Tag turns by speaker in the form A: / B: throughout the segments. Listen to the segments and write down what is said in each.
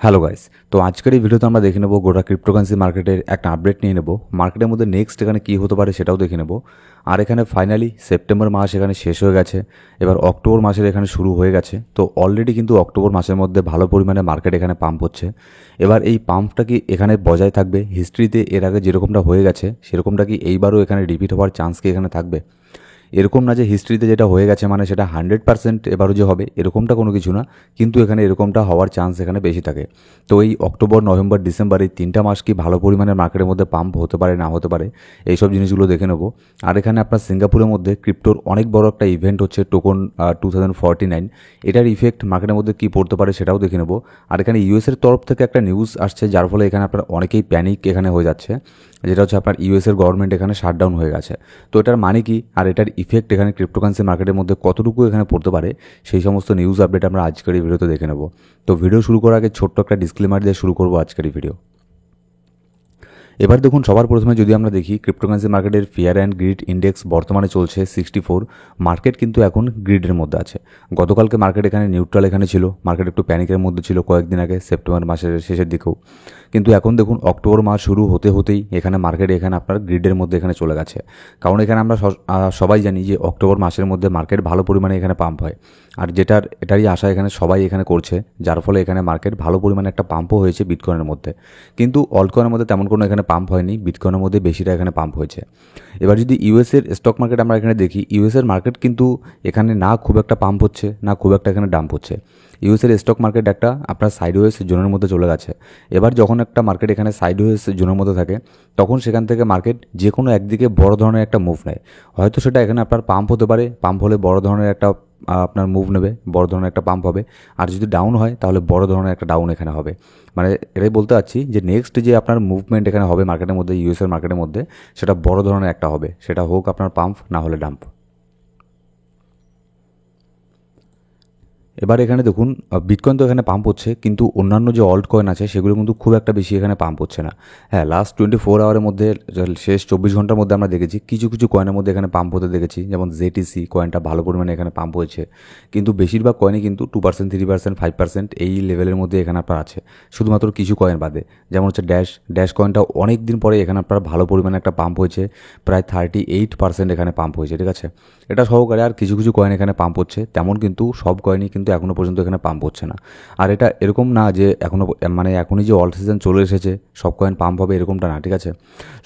A: Hello guys. তো আজকের এই ভিডিওতে আমরা দেখে নেব গোটা ক্রিপ্টোকারেন্সি মার্কেটের একটা আপডেট নিয়ে নেব। মার্কেটের মধ্যে নেক্সট এখানে কী হতে পারে সেটাও দেখে নেব। আর এখানে ফাইনালি সেপ্টেম্বর মাস এখানে শেষ হয়ে গেছে, এবার অক্টোবর মাসের এখানে শুরু হয়ে গেছে। তো অলরেডি কিন্তু অক্টোবর মাসের মধ্যে ভালো পরিমাণে মার্কেট এখানে পাম্প হচ্ছে। এবার এই পাম্পটা কি এখানে বজায় থাকবে? হিস্ট্রিতে এর আগে যেরকমটা হয়ে গেছে সেরকমটা কি এইবারও এখানে রিপিট হওয়ার চান্স কি এখানে থাকবে? এরকম না যে হিস্ট্রিতে যেটা হয়ে গেছে মানে সেটা 100% এবারও যে হবে এরকমটা কোনো কিছু না, কিন্তু এখানে এরকমটা হওয়ার চান্স এখানে বেশি থাকে। তো এই অক্টোবর, নভেম্বর, ডিসেম্বর এই 3টা মাস কি ভালো পরিমাণে মার্কেটের মধ্যে পাম্প হতে পারে না হতে পারে এইসব জিনিসগুলো দেখে নেব। আর এখানে আপনার সিঙ্গাপুরের মধ্যে ক্রিপ্টোর অনেক বড় একটা ইভেন্ট হচ্ছে টোকন 2049, এটার ইফেক্ট মার্কেটের মধ্যে কী পড়তে পারে সেটাও দেখে নেব। আর এখানে ইউএসের তরফ থেকে একটা নিউজ আসছে যার ফলে এখানে আপনার অনেকেই প্যানিক এখানে হয়ে যাচ্ছে, যেটা হচ্ছে আপনার ইউএসের গভর্নমেন্ট এখানে শাটডাউন হয়ে গেছে। তো এটার মানে কি আর এটার ইফেক্ট এখানে ক্রিপ্টোকারেন্সি মার্কেটের মধ্যে কতটুকু এখানে পড়তে পারে সেই সমস্ত নিউজ আপডেট আমরা আজকের এই ভিডিওতে দেখে নেব। তো ভিডিও শুরু করার আগে ছোট্ট একটা ডিসক্লেমার দিয়ে শুরু করবো আজকের এই ভিডিও। এবার দেখুন, সবার প্রথমে যদি আমরা দেখি ক্রিপ্টোকারেন্সি মার্কেটের ফিয়ার অ্যান্ড গ্রিড ইন্ডেক্স বর্তমানে চলছে 64। মার্কেট কিন্তু এখন গ্রিডের মধ্যে আছে। গতকালকে মার্কেট এখানে নিউট্রাল এখানে ছিল, মার্কেট একটু প্যানিকের মধ্যে ছিল কয়েকদিন আগে সেপ্টেম্বর মাসের শেষের দিকেও। কিন্তু এখন দেখুন অক্টোবর মাস শুরু হতে হতেই এখানে মার্কেট এখানে আপনার গ্রিডের মধ্যে এখানে চলে গেছে। কারণ এখানে আমরা সবাই জানি যে অক্টোবর মাসের মধ্যে মার্কেট ভালো পরিমাণে এখানে পাম্প হয়, আর এটারই আশা এখানে সবাই এখানে করছে, যার ফলে এখানে মার্কেট ভালো পরিমাণে একটা পাম্পও হয়েছে বিটকয়েনের মধ্যে। কিন্তু অল্টকয়েনের মধ্যে তেমন কোনো এখানে পাম্প হয়নি, বিটকয়েনের মধ্যে বেশিটা এখানে পাম্প হয়েছে। এবার যদি ইউএসের স্টক মার্কেট আমরা এখানে দেখি, ইউএসের মার্কেট কিন্তু এখানে না খুব একটা পাম্প হচ্ছে না খুব একটা এখানে ডাম্প হচ্ছে। ইউএসের স্টক মার্কেট একটা আপনার সাইডওয়েজ জোনের মধ্যে চলে গেছে। এবার যখন একটা মার্কেট এখানে সাইডওয়েজ জোনের মধ্যে থাকে তখন সেখান থেকে মার্কেট যে কোনো একদিকে বড় ধরনের একটা মুভ নেয়। হয়তো সেটা এখানে আপনার পাম্প হতে পারে, পাম্প হলে বড় ধরনের একটা আপনার মুভ নেবে, বড় ধরনের একটা পাম্প হবে। আর যদি ডাউন হয় তাহলে বড় ধরনের একটা ডাউন এখানে হবে। মানে এটাই বলতে চাচ্ছি যে নেক্সট যে আপনার মুভমেন্ট এখানে হবে মার্কেটের মধ্যে, ইউএসের মার্কেটের মধ্যে, সেটা বড় ধরনের একটা হবে, সেটা হোক আপনার পাম্প না হলে ডাম্প। এবার এখানে দেখুন বিটকয়েন তো এখানে পাম্প হচ্ছে, কিন্তু অন্যান্য যে অল্ট কয়েন আছে সেগুলো কিন্তু খুব একটা বেশি এখানে পাম্প হচ্ছে না। হ্যাঁ, লাস্ট 24 আওয়ারের মধ্যে, শেষ 24 ঘন্টার মধ্যে আমরা দেখেছি কিছু কিছু কয়েনের মধ্যে এখানে পাম্প হতে দেখেছি, যেমন জেটিসি কয়েনটা ভালো পরিমাণে এখানে পাম্প হয়েছে। কিন্তু বেশিরভাগ কয়েনই কিন্তু 2%, 3%, 5% এই লেভেলের মধ্যে এখানে আপনার আছে, শুধুমাত্র কিছু কয়েন বাদে। যেমন হচ্ছে ড্যাশ কয়েনটা অনেক দিন পরে এখানে আপনার ভালো পরিমাণে একটা পাম্প হয়েছে, প্রায় 38% এখানে পাম্প হয়েছে, ঠিক আছে। এটা সহকারে আর কিছু কিছু কয়েন এখানে পাম্প হচ্ছে, তেমন কিন্তু সব কয়েনই কিন্তু এখনও পর্যন্ত এখানে পাম্প হচ্ছে না। আর এটা এরকম না যে এখনও মানে এখনই যে অল সিজন চলে এসেছে সব কয়েন পাম্প হবে এরকমটা না, ঠিক আছে।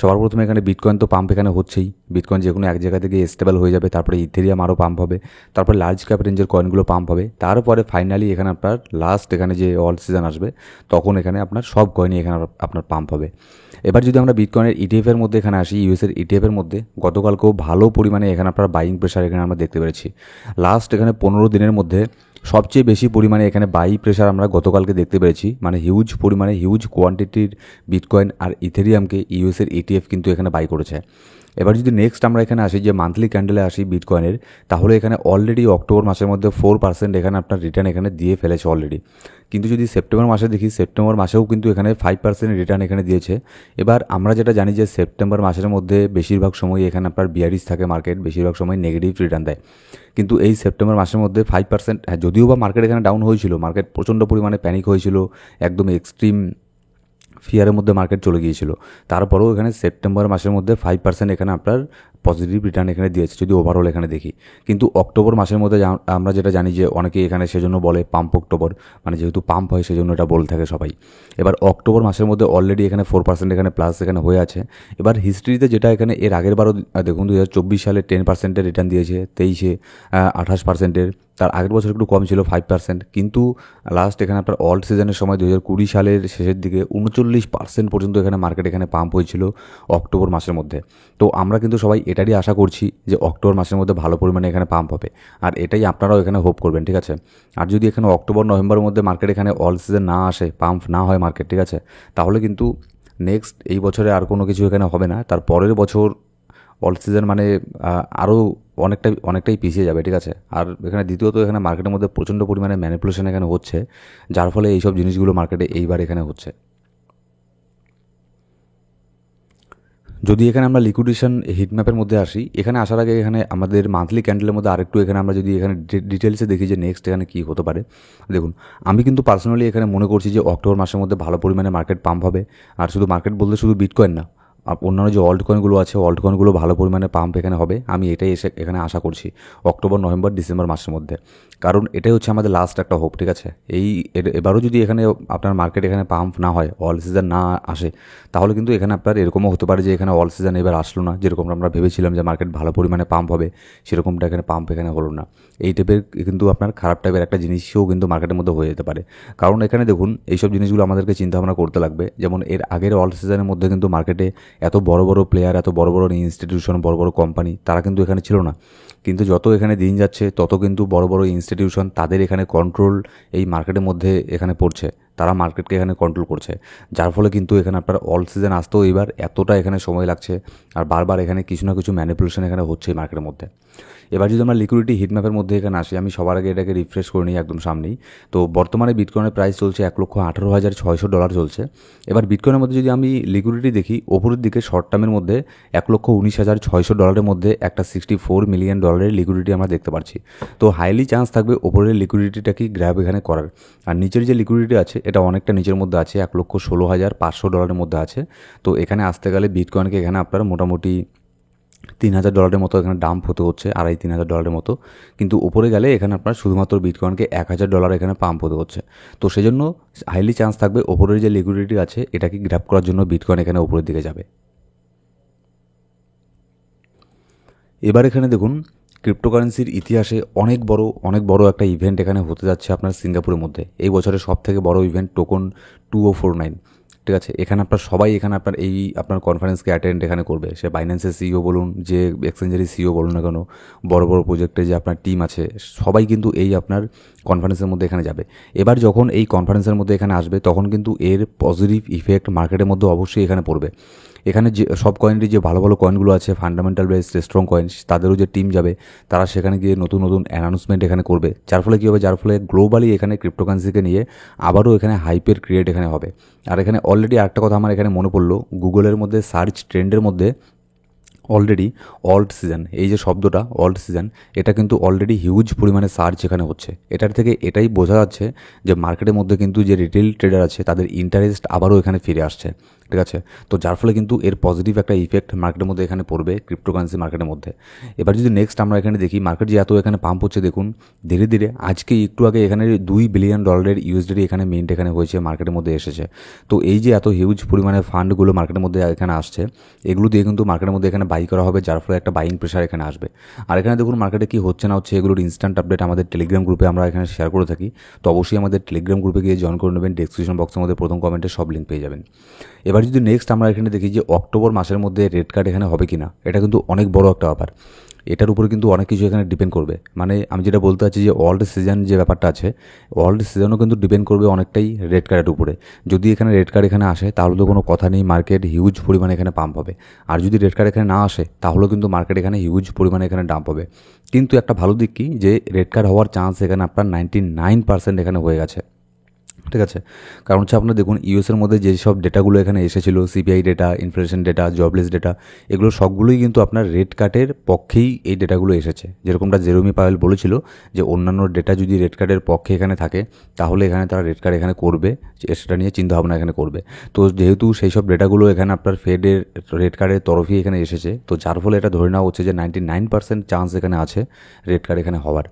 A: সবার প্রথমে এখানে বিটকয়েন তো পাম্প এখানে হচ্ছেই, বিটকয়েন যে কোনো এক জায়গা থেকে স্টেবল হয়ে যাবে, তারপরে ইথেরিয়াম আরও পাম্প হবে, তারপরে লার্জ ক্যাপ রেঞ্জের কয়েনগুলো পাম্প হবে, তারপরে ফাইনালি এখানে আপনার লাস্ট এখানে যে অল সিজন আসবে তখন এখানে আপনার সব কয়েনই এখানে আপনার পাম্প হবে। এবার যদি আমরা বিটকয়েনের ইটিএফের মধ্যে এখানে আসি, ইউএসের ইটিএফের মধ্যে গতকালকেও ভালো পরিমাণে এখানে আপনার বাইং প্রেশার এখানে আমরা দেখতে পেরেছি। লাস্ট এখানে 15 দিনের মধ্যে সবচেয়ে বেশি পরিমাণে এখানে বাই প্রেশার আমরা গতকালকে দেখতে পেরেছি, মানে হিউজ পরিমাণে হিউজ কোয়ান্টিটির বিটকয়েন আর ইথেরিয়ামকে ইউএসের ইটিএফ কিন্তু এখানে বাই করেছে। এবার যদি নেক্সট আমরা এখানে আসি যে মান্থলি ক্যান্ডেলে আসি বিটকয়েনের, তাহলে এখানে অলরেডি অক্টোবর মাসের মধ্যে 4% এখানে আপনার রিটার্ন এখানে দিয়ে ফেলেছে অলরেডি। কিন্তু যদি সেপ্টেম্বর মাসে দেখি, সেপ্টেম্বর মাসেও কিন্তু এখানে 5% রিটার্ন এখানে দিয়েছে। এবার আমরা যেটা জানি যে সেপ্টেম্বর মাসের মধ্যে বেশিরভাগ সময় এখানে আপনার বিয়ারিশ থাকে মার্কেট, বেশিরভাগ সময় নেগেটিভ রিটার্ন দেয়। কিন্তু এই সেপ্টেম্বর মাসের মধ্যে 5%, হ্যাঁ যদিও বা মার্কেট এখানে ডাউন হয়েছিল, মার্কেট প্রচণ্ড পরিমাণে প্যানিক হয়েছিল, একদম এক্সট্রিম ফিয়ারের মধ্যে মার্কেট চলে গিয়েছিল, তারপরেও এখানে সেপ্টেম্বর মাসের মধ্যে 5% এখানে আপনার পজিটিভ রিটার্ন এখানে দিয়েছে যদি ওভারঅল এখানে দেখি। কিন্তু অক্টোবর মাসের মধ্যে আমরা যেটা জানি যে অনেকে এখানে সেজন্য বলে পাম্প অক্টোবর, মানে যেহেতু পাম্প হয় সেজন্য এটা বলে থাকে সবাই। এবার অক্টোবর মাসের মধ্যে অলরেডি এখানে 4% এখানে প্লাস এখানে হয়ে আছে। এবার হিস্ট্রিতে যেটা এখানে এর আগের বারও দেখুন 2024 সালে 10%-এর রিটার্ন দিয়েছে, 23-এ 28%-এর, তার আগের বছর একটু কম ছিল 5%। কিন্তু লাস্ট এখানে আপনার অল্ট সিজনের সময় 2020 সালের শেষের দিকে 39% পর্যন্ত এখানে মার্কেট এখানে পাম্প হয়েছিল অক্টোবর মাসের মধ্যে। তো আমরা কিন্তু সবাই এটারই আশা করছি যে অক্টোবর মাসের মধ্যে ভালো পরিমাণে এখানে পাম্প হবে, আর এটাই আপনারাও এখানে হোপ করবেন, ঠিক আছে। আর যদি এখানে অক্টোবর নভেম্বরের মধ্যে মার্কেট এখানে অল সিজন না আসে, পাম্প না হয় মার্কেট, ঠিক আছে, তাহলে কিন্তু নেক্সট এই বছরে আর কোনো কিছু এখানে হবে না, তার পরের বছর অল সিজন মানে আরও অনেকটাই পিছিয়ে যাবে, ঠিক আছে। আর এখানে দ্বিতীয়ত এখানে মার্কেটের মধ্যে প্রচণ্ড পরিমাণে ম্যানিপুলেশন এখানে হচ্ছে, যার ফলে এইসব জিনিসগুলো মার্কেটে এইবার এখানে হচ্ছে। যদি এখানে আমরা লিকুইডেশন হিটম্যাপের মধ্যে আসি, এখানে আসার আগে এখানে আমাদের মান্থলি ক্যান্ডেলের মধ্যে আরেকটু এখানে আমরা যদি এখানে ডিটেলসে দেখি যে নেক্সট এখানে কী হতে পারে। দেখুন, আমি কিন্তু পার্সোনালি এখানে মনে করছি যে অক্টোবর মাসের মধ্যে ভালো পরিমাণে মার্কেট পাম্প হবে। আর শুধু মার্কেট বলতে শুধু বিটকয়েন না, অন্যান্য যে অল্ট কয়েনগুলো আছে, অল্ট কয়েনগুলো ভালো পরিমাণে পাম্প এখানে হবে। আমি এটাই এখানে আশা করছি অক্টোবর, নভেম্বর, ডিসেম্বর মাসের মধ্যে। কারণ এটাই হচ্ছে আমাদের লাস্ট একটা হোপ, ঠিক আছে। এবারও যদি এখানে আপনার মার্কেট এখানে পাম্প না হয়, অল সিজন না আসে, তাহলে কিন্তু এখানে আপনার এরকমও হতে পারে যে এখানে অল সিজন এবার আসলো না, যেরকম আমরা ভেবেছিলাম যে মার্কেট ভালো পরিমাণে পাম্প হবে, সেরকমটা এখানে পাম্প এখানে হলো না। এই টাইপের কিন্তু আপনার খারাপ টাইপের একটা জিনিসও কিন্তু মার্কেটের মধ্যে হয়ে যেতে পারে। কারণ এখানে দেখুন, এইসব জিনিসগুলো আমাদেরকে চিন্তাভাবনা করতে লাগবে। যেমন এর আগের অল সিজনের মধ্যে কিন্তু মার্কেটে এত বড় বড় প্লেয়ার, এত বড় বড় ইনস্টিটিউশন, বড় বড় কোম্পানি, তারা কিন্তু এখানে ছিল না। কিন্তু যত এখানে দিন যাচ্ছে তত কিন্তু বড় বড় ইনস্টিটিউশন, তাদের এখানে কন্ট্রোল এই মার্কেটের মধ্যে এখানে পড়ছে, তারা মার্কেটকে এখানে কন্ট্রোল করছে। যার ফলে কিন্তু এখানে আপনার অল সিজন আসতেও এবার এতটা এখানে সময় লাগছে, আর বারবার এখানে কিছু না কিছু ম্যানিপুলেশন এখানে হচ্ছে এই মার্কেটের মধ্যে। এবার যদি আমরা লিকুইডিটি হিটম্যাপের মধ্যে এখানে আসি, আমি সবার আগে এটাকে রিফ্রেশ করে নিই একদম সামনেই। তো বর্তমানে বিটকয়েনের প্রাইস চলছে $1,18,600 চলছে। এবার বিটকয়েনের মধ্যে যদি আমি লিকুইডিটি দেখি, ওপরের দিকে শর্ট টার্মের মধ্যে $1,19,600 মধ্যে একটা $64 মিলিয়ন লিকুইডিটি আমরা দেখতে পাচ্ছি। তো হাইলি চান্স থাকবে ওপরের লিকুইডিটিটাকে গ্র্যাব এখানে করার। আর নিচের যে লিকুইডিটি আছে, এটা অনেকটা নিচের মধ্যে আছে, $1,16,500 মধ্যে আছে। তো এখানে আসতে গেলে বিটকয়েনকে এখানে আপনার মোটামুটি $3,000 মতো এখানে ডাম্প হতে হচ্ছে, $2,500-3,000 মতো। কিন্তু উপরে গেলে এখানে আপনার শুধুমাত্র বিটকয়েনকে $1,000 এখানে পাম্প হতে হচ্ছে। তো সেজন্য হাইলি চান্স থাকবে ওপরের যে লিকুইডিটি আছে, এটাকে গ্র্যাব করার জন্য বিটকয়েন এখানে উপরের দিকে যাবে। এবার এখানে দেখুন, ক্রিপ্টোকারেন্সির ইতিহাসে অনেক বড় একটা ইভেন্ট এখানে হতে যাচ্ছে আপনার সিঙ্গাপুরের মধ্যে। এই বছরের সব থেকে বড় ইভেন্ট টোকন 2049, ঠিক আছে। এখানে আপনার সবাই এখানে আপনার কনফারেন্সকে অ্যাটেন্ড এখানে করবে। সে বাইন্যান্সের সিইও বলুন, যে এক্সচেঞ্জের সিইও বলুন না কেন, বড় বড় প্রজেক্টে যে আপনার টিম আছে, সবাই কিন্তু এই আপনার কনফারেন্সের মধ্যে এখানে যাবে। এবার যখন এই কনফারেন্সের মধ্যে এখানে আসবে, তখন কিন্তু এর পজিটিভ ইফেক্ট মার্কেটের মধ্যে অবশ্যই এখানে পড়বে। এখানে যে সব কয়েনেরই যে ভালো ভালো কয়েনগুলো আছে, ফান্ডামেন্টাল বেসড স্ট্রং কয়েন্স, তাদেরও যে টিম যাবে, তারা সেখানে গিয়ে নতুন নতুন অ্যানাউন্সমেন্ট এখানে করবে। যার ফলে কী হবে, যার ফলে গ্লোবালি এখানে ক্রিপ্টোকারেন্সিকে নিয়ে আবারও এখানে হাইপের ক্রিয়েট এখানে হবে। আর এখানে অলরেডি আরেকটা কথা আমার এখানে মনে পড়লো, গুগলের মধ্যে সার্চ ট্রেন্ডের মধ্যে অলরেডি অল্ট সিজন, এই যে শব্দটা অল্ট সিজন, এটা কিন্তু অলরেডি হিউজ পরিমাণে সার্চ এখানে হচ্ছে। এটার থেকে এটাই বোঝা যাচ্ছে যে মার্কেটের মধ্যে কিন্তু যে রিটেল ট্রেডার আছে, তাদের ইন্টারেস্ট আবারও এখানে ফিরে আসছে, ঠিক আছে। তো যার ফলে কিন্তু এর পজিটিভ একটা ইফেক্ট মার্কেটের মধ্যে এখানে পড়বে, ক্রিপ্টোকারেন্সি মার্কেটের মধ্যে। এবার যদি নেক্সট আমরা এখানে দেখি, মার্কেট যে এত এখানে পাম্প হচ্ছে, দেখুন ধীরে ধীরে আজকে একটু আগে এখানে $2 বিলিয়ন ইউএসডি এখানে মিন্ট এখানে হয়েছে, মার্কেটের মধ্যে এসেছে। তো এই যে এত হিউজ পরিমাণে ফান্ডগুলো মার্কেটের মধ্যে এখানে আসছে, এগুলো দিয়ে কিন্তু মার্কেটের মধ্যে এখানে বাই করা হবে, যার ফলে একটা বাইং প্রেশার এখানে আসবে। আর এখানে দেখুন মার্কেটে কি হচ্ছে না হচ্ছে, এগুলোর ইনস্ট্যান্ট আপডেট আমাদের টেলিগ্রাম গ্রুপে আমরা এখানে শেয়ার করে থাকি। তো অবশ্যই আমাদের টেলিগ্রাম গ্রুপে গিয়ে জয়েন করে নেবেন, ডেসক্রিপশন বক্সের মধ্যে প্রথম কমেন্টে সব লিঙ্ক পেয়ে যাবেন। এবার যদি নেক্সট আমরা এখানে দেখি যে অক্টোবর মাসের মধ্যে রেড কার্ড এখানে হবে কি না, এটা কিন্তু অনেক বড় একটা ব্যাপার। এটার উপরে কিন্তু অনেক কিছু এখানে ডিপেন্ড করবে। মানে আমি যেটা বলতে চাচ্ছি যে ওয়ার্ল্ড সিজন যে ব্যাপারটা আছে, ওয়ার্ল্ড সিজনও কিন্তু ডিপেন্ড করবে অনেকটাই রেড কার্ডের উপরে। যদি এখানে রেড কার্ড এখানে আসে, তাহলে তো কোনো কথা নেই, মার্কেট হিউজ পরিমাণে এখানে পাম্প হবে। আর যদি রেড কার্ড এখানে না আসে, তাহলেও কিন্তু মার্কেট এখানে হিউজ পরিমাণে এখানে ডাম্প হবে। কিন্তু একটা ভালো দিক কি, যে রেড কার্ড হওয়ার চান্স এখানে আপনার 99% এখানে হয়ে গেছে, ঠিক আছে। কারণ হচ্ছে আপনার দেখুন, ইউএসের মধ্যে যেসব ডেটাগুলো এখানে এসেছিলো, CPI data, inflation data, jobless data, এগুলো সবগুলোই কিন্তু আপনার রেড কার্ডের পক্ষেই এই ডেটাগুলো এসেছে। যেরকমটা জেরোমি পাওয়েল বলেছিল যে অন্যান্য ডেটা যদি রেড কার্ডের পক্ষে এখানে থাকে, তাহলে এখানে তারা রেড কার্ড এখানে করবে, সেটা নিয়ে চিন্তাভাবনা এখানে করবে। তো যেহেতু সেই সব ডেটাগুলো এখানে আপনার ফেডের রেড কার্ডের তরফেই এখানে এসেছে, তো যার ফলে এটা ধরে নেওয়া হচ্ছে যে 99% চান্স এখানে আছে রেড কার্ড এখানে হওয়ার।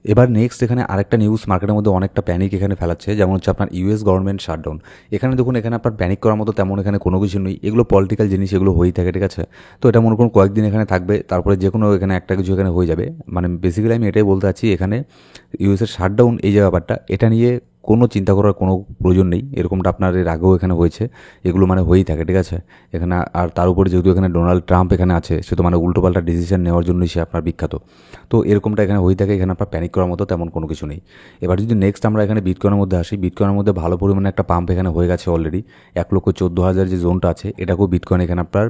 A: এবার নেক্সট এখানে আরেকটা নিউজ মার্কেটের মধ্যে অনেকটা প্যানিক এখানে ফেলাচ্ছে, যেমন হচ্ছে আপনার ইউএস গভর্নমেন্ট শাটডাউন। এখানে দেখুন, এখানে আপনার প্যানিক করার মতো তেমন এখানে কোনো কিছু নেই, এগুলো পলিটিক্যাল জিনিস, এগুলো হয়েই থাকে, ঠিক আছে। তো এটা মনে করুন কয়েকদিন এখানে থাকবে, তারপরে যে কোনো এখানে একটা কিছু এখানে হয়ে যাবে। মানে বেসিক্যালি আমি এটাই বলতে চাচ্ছি, এখানে ইউএসের শাটডাউন এই যে ব্যাপারটা, এটা নিয়ে কোনো চিন্তা করার কোনো প্রয়োজন নেই। এরকমটা আপনার এর আগেও এখানে হয়েছে, এগুলো মানে হয়েই থাকে, ঠিক আছে। এখানে আর তার উপরে যেহেতু এখানে ডোনাল্ড ট্রাম্প এখানে আছে, সে তো মানে উল্টোপাল্টা ডিসিশন নেওয়ার জন্যই সে আপনার বিখ্যাত। তো এরকমটা এখানে হয়েই থাকে, এখানে আপনার প্যানিক করার মতো তেমন কোনো কিছু নেই। এবার যদি নেক্সট আমরা এখানে বিটকয়েনের মধ্যে আসি, বিটকয়েনের মধ্যে ভালো পরিমাণে একটা পাম্প এখানে হয়ে গেছে অলরেডি। 1,14,000 যে জোনটা আছে, এটাকেও বিটকয়েন এখানে আপনার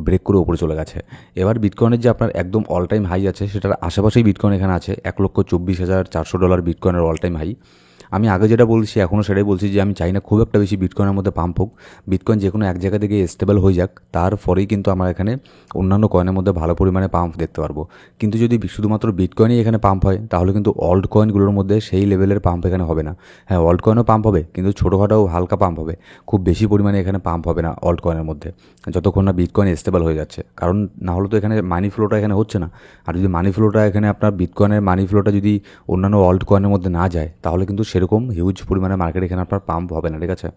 A: ব্রেক করে উপরে চলে গেছে। এবার বিটকয়েনের যে আপনার একদম অল টাইম হাই আছে, সেটার আশেপাশেই বিটকয়েন এখানে আছে, $1,24,400 বিটকয়েনের অল টাইম হাই। আমি আগে যেটা বলছি এখনও সেটাই বলছি যে আমি চাই না খুব একটা বেশি বিটকয়েনের মধ্যে পাম্প হোক। বিটকয়েন যে কোনো এক জায়গা থেকে স্টেবল হয়ে যাক, তারপরেই কিন্তু আমরা এখানে অন্যান্য কয়েনের মধ্যে ভালো পরিমাণে পাম্প দেখতে পারবো। কিন্তু যদি শুধুমাত্র বিটকয়েনই এখানে পাম্প হয়, তাহলে কিন্তু অল্ট কয়েনগুলোর মধ্যে সেই লেভেলের পাম্প এখানে হবে না। হ্যাঁ, অল্ট কয়েনও পাম্প হবে, কিন্তু ছোটোখাটো হালকা পাম্প হবে, খুব বেশি পরিমাণে এখানে পাম্প হবে না অল্ট কয়েনের মধ্যে, যতক্ষণ না বিটকয়েন স্টেবল হয়ে যাচ্ছে। কারণ না হলে তো এখানে মানি ফ্লোটা এখানে হচ্ছে না। আর যদি মানি ফ্লোটা এখানে আপনার বিটকয়েনের মানি ফ্লোটা যদি অন্যান্য অল্ট কয়েনের মধ্যে না যায়, তাহলে কিন্তু সেরকম হিউজ পরিমাণে মার্কেট এখানে আপনার পাম্প হবে না, ঠিক আছে।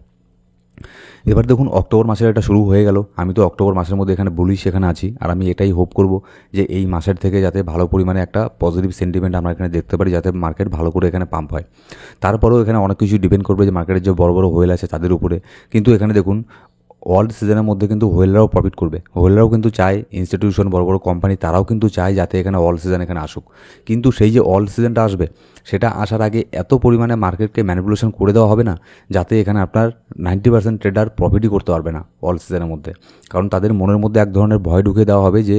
A: এবার দেখুন অক্টোবর মাসের এটা শুরু হয়ে গেল। আমি তো অক্টোবর মাসের মধ্যে এখানে বুলিশ এখানে আছি, আর আমি এটাই হোপ করব যে এই মাসের থেকে যাতে ভালো পরিমাণে একটা পজিটিভ সেন্টিমেন্ট আমরা এখানে দেখতে পারি, যাতে মার্কেট ভালো করে এখানে পাম্প হয়। তারপরেও এখানে অনেক কিছু ডিপেন্ড করবে যে মার্কেটের যে বড় বড় হোয়েল আছে তাদের উপরে। কিন্তু এখানে দেখুন ওয়ার্ল্ড সিজনের মধ্যে কিন্তু হোয়েলরাও প্রফিট করবে। হোয়েলরাও কিন্তু চায়, ইনস্টিটিউশন বড় বড় কোম্পানি তারাও কিন্তু চায় যাতে এখানে অল সিজন এখানে আসুক। কিন্তু সেই যে অল সিজনটা আসবে, সেটা আসার আগে এত পরিমাণে মার্কেটকে ম্যানিপুলেশন করে দেওয়া হবে না যাতে এখানে আপনার 90% ট্রেডার প্রফিটই করতে পারবে না অল সিজনের মধ্যে। কারণ তাদের মনের মধ্যে এক ধরনের ভয় ঢুকিয়ে দেওয়া হবে যে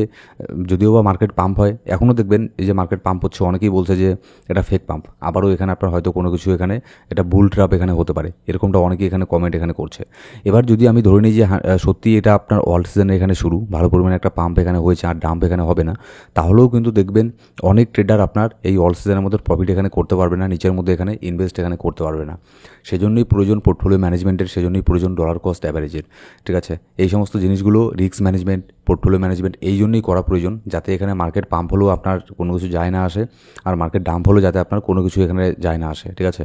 A: যদিও বা মার্কেট পাম্প হয়, এখনও দেখবেন এই যে মার্কেট পাম্প হচ্ছে অনেকেই বলছে যে এটা ফেক পাম্প, আবারও এখানে আপনার হয়তো কোনো কিছু এখানে এটা বুল ট্র্যাপ এখানে হতে পারে, এরকমটা অনেকেই এখানে কমেন্ট এখানে করছে। এবার যদি আমি ধরে নিই যে সত্যি এটা আপনার অল সিজনে এখানে শুরু, ভালো পরিমাণে একটা পাম্প এখানে হয়েছে আর ডাম্প এখানে হবে না, তাহলেও কিন্তু দেখবেন অনেক ট্রেডার আপনার এই অল সিজনের মধ্যে প্রফিট এখানে করতে পারবে না, নিচের মধ্যে এখানে ইনভেস্ট এখানে করতে পারবে না। সেজন্যই প্রয়োজন পোর্টফোলিও ম্যানেজমেন্টের, সেজন্যই প্রয়োজন ডলার কস্ট অ্যাভারেজের, ঠিক আছে। এই সমস্ত জিনিসগুলো রিস্ক ম্যানেজমেন্ট, পোর্টফোলিও ম্যানেজমেন্ট এই জন্যই করা প্রয়োজন, যাতে এখানে মার্কেট পাম্প হলেও আপনার কোনো কিছু যায় না আসে, আর মার্কেট ডাম্প হলেও যাতে আপনার কোনো কিছু এখানে যায় না আসে, ঠিক আছে।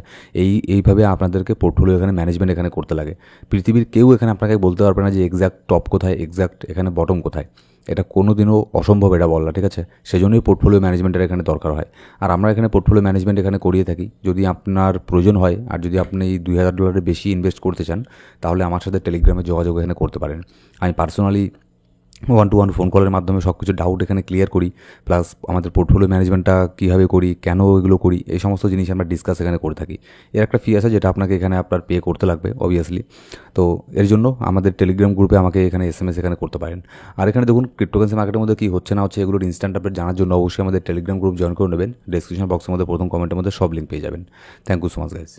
A: এইভাবে আপনাদেরকে পোর্টফোলিও এখানে ম্যানেজমেন্ট এখানে করতে লাগে। পৃথিবীর কেউ এখানে আপনাকে বলতে পারবে না যে এক্স্যাক্ট টপ কোথায়, এক্স্যাক্ট এখানে বটম কোথায়, এটা কোনো দিনও অসম্ভব এটা বলা, ঠিক আছে। সেজন্যই পোর্টফোলিও ম্যানেজমেন্টের এখানে দরকার হয়। আর আমরা এখানে পোর্টফোলিও ম্যানেজমেন্ট এখানে করিয়ে থাকি। যদি আপনার প্রয়োজন হয় আর যদি আপনি $2000 বেশি ইনভেস্ট করতে চান, তাহলে আমার সাথে টেলিগ্রামে যোগাযোগ এখানে করতে পারেন। আমি পার্সোনালি 1-to-1 ফোন কলের মাধ্যমে সব কিছু ডাউট এখানে ক্লিয়ার করি, প্লাস আমাদের পোর্টফোলিও ম্যানেজমেন্টটা কীভাবে করি, কেন এগুলো করি, এই সমস্ত জিনিস আমরা ডিসকাস এখানে করে থাকি। এর একটা ফি আছে যেটা আপনাকে এখানে আপনার পে করতে লাগবে অবভিয়াসলি। তো এর জন্য আমাদের টেলিগ্রাম গ্রুপে আমাকে এখানে SMS এখানে করতে পারেন। আর এখানে দেখুন ক্রিপ্টোকারেন্সি মার্কেটের মধ্যে কী হচ্ছে না হচ্ছে এগুলোর ইনস্ট্যান্ট আপডেট জানার জন্য অবশ্যই আমাদের টেলিগ্রাম গ্রুপ জয়েন করে নেবেন। ডেসক্রিপশন বক্সের মধ্যে প্রথম কমেন্টের মধ্যে সব লিঙ্ক পেয়ে যাবেন। Thank you so much guys.